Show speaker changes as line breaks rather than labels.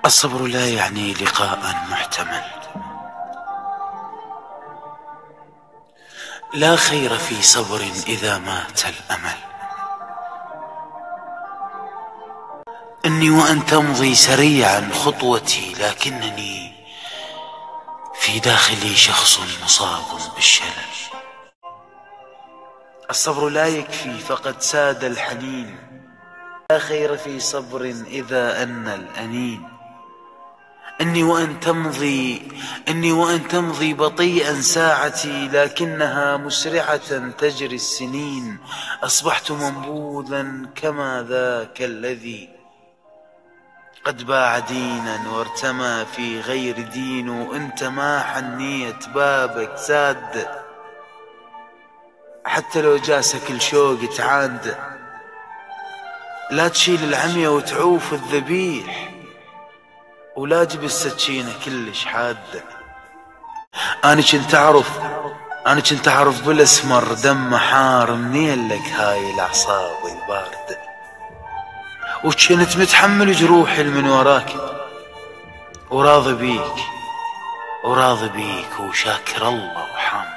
الصبر لا يعني لقاء محتمل، لا خير في صبر إذا مات الأمل. إني وأن تمضي سريعا خطوتي، لكنني في داخلي شخص مصاب بالشلل. الصبر لا يكفي فقد ساد الحنين، لا خير في صبر إذا أنى الأنين. إني وأن تمضي بطيئا ساعتي، لكنها مسرعة تجري السنين. أصبحت منبوذا كما ذاك الذي قد باع دينا وارتمى في غير دين. وانت ما حنيت بابك ساد، حتى لو جاسك الشوق تعاند. لا تشيل العمية وتعوف الذبيح، ولا جب السكينة كلش حادة. أنا كنت أعرف بالأسمر دم حار، منين لك هاي الأعصاب الباردة؟ وكنت متحمل جروحي من وراك، وراضي بيك وشاكر الله وحامد.